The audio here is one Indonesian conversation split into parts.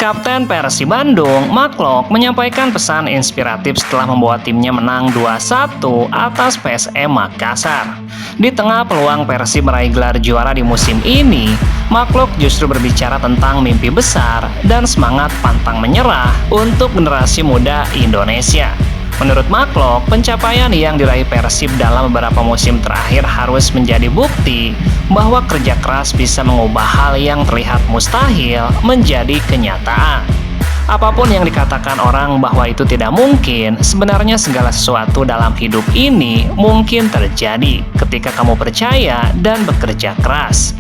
Kapten Persib Bandung, Mark Locke, menyampaikan pesan inspiratif setelah membawa timnya menang 2-1 atas PSM Makassar. Di tengah peluang Persib meraih gelar juara di musim ini, Mark Locke justru berbicara tentang mimpi besar dan semangat pantang menyerah untuk generasi muda Indonesia. Menurut Mark Locke, pencapaian yang diraih Persib dalam beberapa musim terakhir harus menjadi bukti bahwa kerja keras bisa mengubah hal yang terlihat mustahil menjadi kenyataan. Apapun yang dikatakan orang bahwa itu tidak mungkin, sebenarnya segala sesuatu dalam hidup ini mungkin terjadi ketika kamu percaya dan bekerja keras.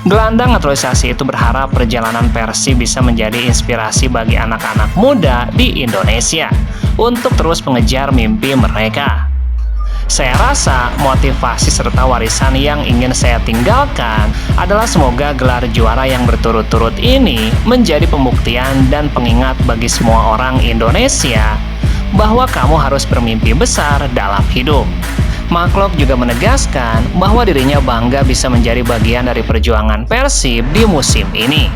Gelandang naturalisasi itu berharap perjalanan Persib bisa menjadi inspirasi bagi anak-anak muda di Indonesia untuk terus mengejar mimpi mereka. Saya rasa motivasi serta warisan yang ingin saya tinggalkan adalah semoga gelar juara yang berturut-turut ini menjadi pembuktian dan pengingat bagi semua orang Indonesia bahwa kamu harus bermimpi besar dalam hidup. Mark Locke juga menegaskan bahwa dirinya bangga bisa menjadi bagian dari perjuangan Persib di musim ini.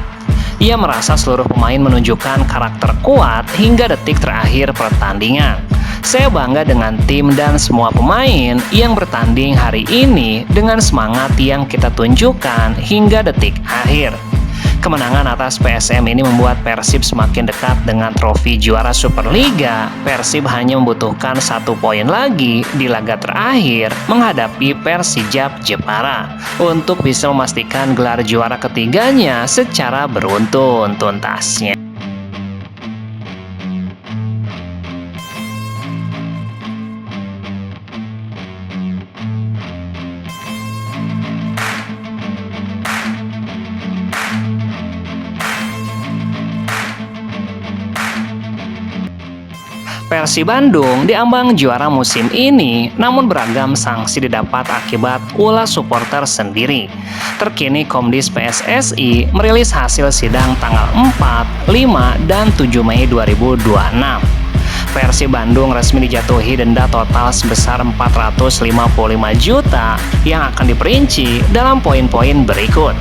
Ia merasa seluruh pemain menunjukkan karakter kuat hingga detik terakhir pertandingan. Saya bangga dengan tim dan semua pemain yang bertanding hari ini dengan semangat yang kita tunjukkan hingga detik akhir. Kemenangan atas PSM ini membuat Persib semakin dekat dengan trofi juara Superliga. Persib hanya membutuhkan 1 poin lagi di laga terakhir menghadapi Persijap Jepara untuk bisa memastikan gelar juara ketiganya secara beruntun tuntasnya. Persib Bandung diambang juara musim ini, namun beragam sanksi didapat akibat ulah supporter sendiri. Terkini Komdis PSSI merilis hasil sidang tanggal 4, 5, dan 7 Mei 2026. Persib Bandung resmi dijatuhi denda total sebesar 455 juta yang akan diperinci dalam poin-poin berikut.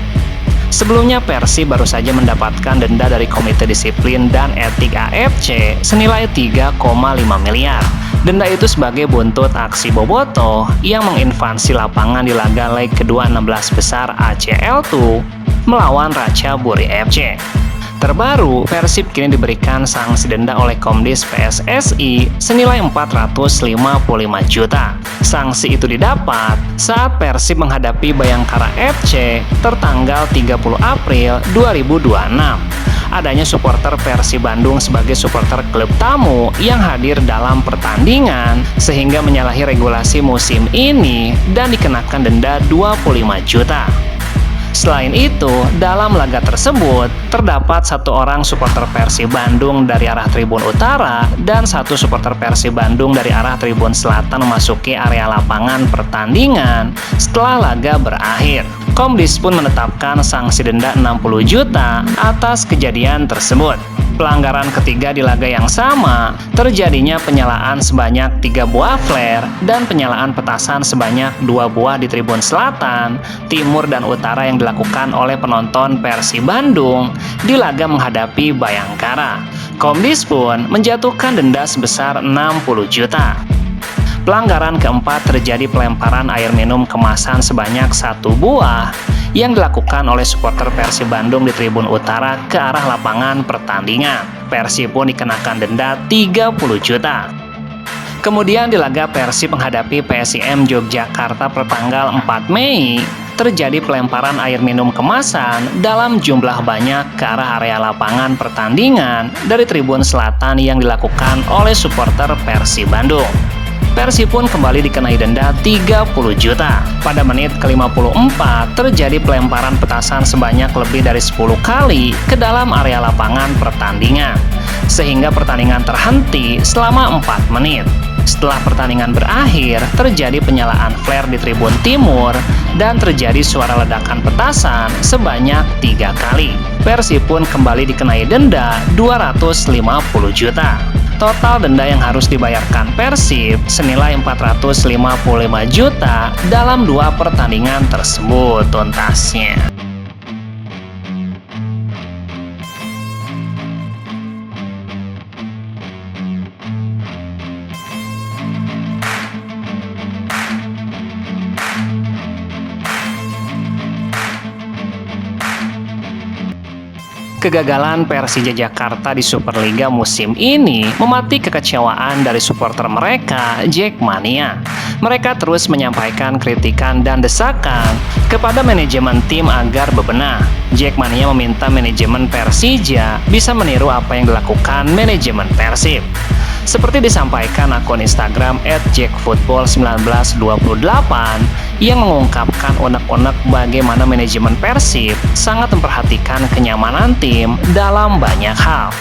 Sebelumnya Persib baru saja mendapatkan denda dari Komite Disiplin dan Etik AFC senilai 3,5 miliar. Denda itu sebagai buntut aksi Bobotoh yang menginvasi lapangan di laga leg kedua 16 besar ACL2 melawan Ratchaburi FC. Terbaru, Persib kini diberikan sanksi denda oleh Komdis PSSI senilai 455 juta. Sanksi itu didapat saat Persib menghadapi Bayangkara FC tertanggal 30 April 2026. Adanya supporter Persib Bandung sebagai supporter klub tamu yang hadir dalam pertandingan sehingga menyalahi regulasi musim ini dan dikenakan denda 25 juta. Selain itu, dalam laga tersebut, terdapat 1 orang supporter Persib Bandung dari arah Tribun Utara dan 1 supporter Persib Bandung dari arah Tribun Selatan memasuki area lapangan pertandingan setelah laga berakhir. Komdis pun menetapkan sanksi denda 60 juta atas kejadian tersebut. Pelanggaran ketiga di laga yang sama, terjadinya penyalaan sebanyak 3 buah flare dan penyalaan petasan sebanyak 2 buah di Tribun Selatan, Timur, dan Utara yang dilakukan oleh penonton Persib Bandung di laga menghadapi Bayangkara. Komdis pun menjatuhkan denda sebesar 60 juta. Pelanggaran keempat terjadi pelemparan air minum kemasan sebanyak 1 buah yang dilakukan oleh supporter Persib Bandung di Tribun Utara ke arah lapangan pertandingan. Persib pun dikenakan denda 30 juta. Kemudian di laga Persib menghadapi PSIM Yogyakarta pertanggal 4 Mei, terjadi pelemparan air minum kemasan dalam jumlah banyak ke arah area lapangan pertandingan dari Tribun Selatan yang dilakukan oleh supporter Persib Bandung. Persib pun kembali dikenai denda 30 juta. Pada menit ke-54, terjadi pelemparan petasan sebanyak lebih dari 10 kali ke dalam area lapangan pertandingan, sehingga pertandingan terhenti selama 4 menit. Setelah pertandingan berakhir, terjadi penyalaan flare di Tribun Timur dan terjadi suara ledakan petasan sebanyak 3 kali. Persib pun kembali dikenai denda 250 juta. Total denda yang harus dibayarkan Persib senilai 455 juta dalam 2 pertandingan tersebut tuntasnya. Kegagalan Persija Jakarta di Superliga musim ini memetik kekecewaan dari supporter mereka, Jackmania. Mereka terus menyampaikan kritikan dan desakan kepada manajemen tim agar bebenah. Jackmania meminta manajemen Persija bisa meniru apa yang dilakukan manajemen Persib. Seperti disampaikan akun Instagram @jackfootball1928 yang mengungkapkan unek-unek bagaimana manajemen Persib sangat memperhatikan kenyamanan tim dalam banyak hal.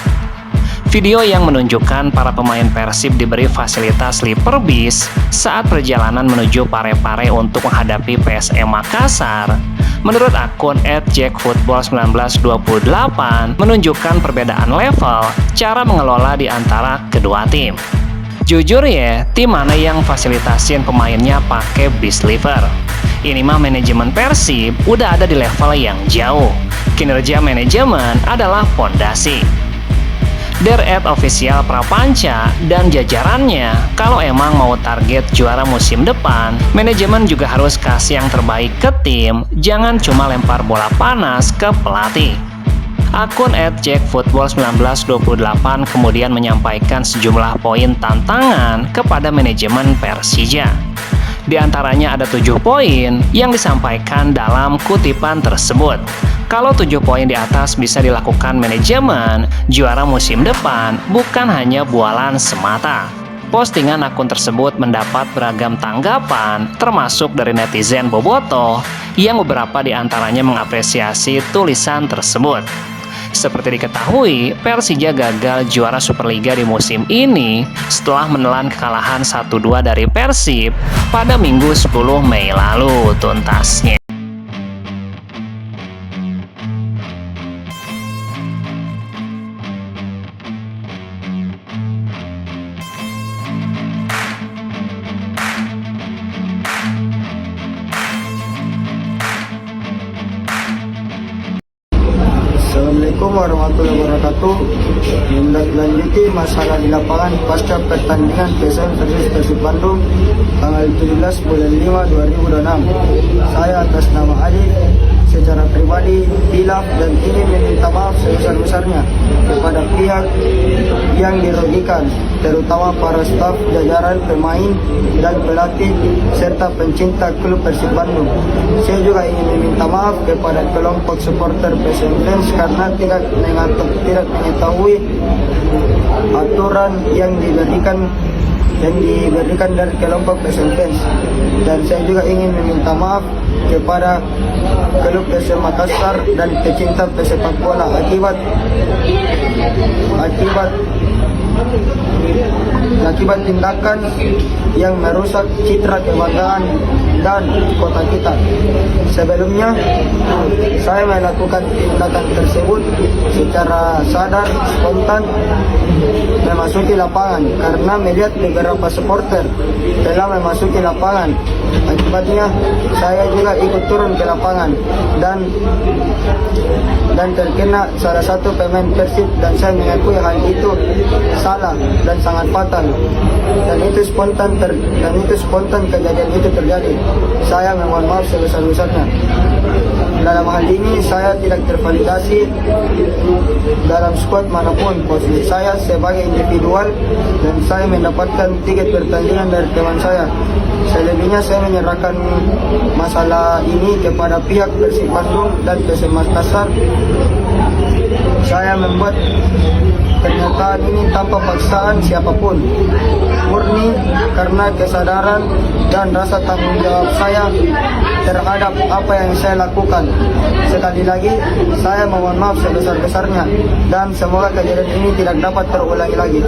Video yang menunjukkan para pemain Persib diberi fasilitas sleeper bis saat perjalanan menuju Parepare untuk menghadapi PSM Makassar. Menurut akun @jackfootball1928 menunjukkan perbedaan level cara mengelola di antara kedua tim. Jujur ya, tim mana yang fasilitasin pemainnya pakai bis sleeper? Ini mah manajemen Persib udah ada di level yang jauh. Kinerja manajemen adalah fondasi. Official Prapanca dan jajarannya, kalau emang mau target juara musim depan, manajemen juga harus kasih yang terbaik ke tim, jangan cuma lempar bola panas ke pelatih. Akun @jackfootball1928 kemudian menyampaikan sejumlah poin tantangan kepada manajemen Persija. Di antaranya ada 7 poin yang disampaikan dalam kutipan tersebut. Kalau 7 poin di atas bisa dilakukan manajemen, juara musim depan bukan hanya bualan semata. Postingan akun tersebut mendapat beragam tanggapan, termasuk dari netizen bobotoh, yang beberapa di antaranya mengapresiasi tulisan tersebut. Seperti diketahui, Persija gagal juara Superliga di musim ini setelah menelan kekalahan 1-2 dari Persib pada Minggu 10 Mei lalu tuntasnya. Assalamualaikum warahmatullahi wabarakatuh. Menindaklanjuti masalah di lapangan pasca pertandingan PSM versus Persib Bandung tanggal 17 bulan 5 2026. Saya atas nama Ali secara pribadi hilaf dan ingin meminta maaf sebesar-besarnya kepada pihak yang dirugikan, terutama para staf, jajaran, pemain, dan pelatih, serta pencinta klub Persib Bandung. Saya juga ingin meminta maaf kepada kelompok supporter PSM fans karena tidak mengetahui aturan yang diberikan dari kelompok PSM fans. Dan saya juga ingin meminta maaf kepada klub PSM Makassar dan pecinta pesepak bola akibat tindakan yang merusak citra kebanggaan dan kota kita. Sebelumnya, saya melakukan tindakan tersebut secara sadar, spontan, memasuki lapangan karena melihat beberapa supporter telah memasuki lapangan. Akibatnya, saya juga ikut turun ke lapangan dan terkena salah satu pemain Persib, dan saya mengakui hal itu salah dan sangat fatal. Dan itu spontan kejadian itu terjadi. Saya memohon maaf sebesar-besarnya. Dalam hal ini saya tidak tervalidasi dalam skuad manapun. Posisi saya sebagai individual dan saya mendapatkan tiket pertandingan dari teman saya. Selebihnya saya menyerahkan masalah ini kepada pihak Persib Bandung dan PSM Makassar. Saya membuat pernyataan ini tanpa paksaan siapapun, murni karena kesadaran dan rasa tanggung jawab saya terhadap apa yang saya lakukan. Sekali lagi, saya mohon maaf sebesar-besarnya dan semoga kejadian ini tidak dapat terulangi lagi.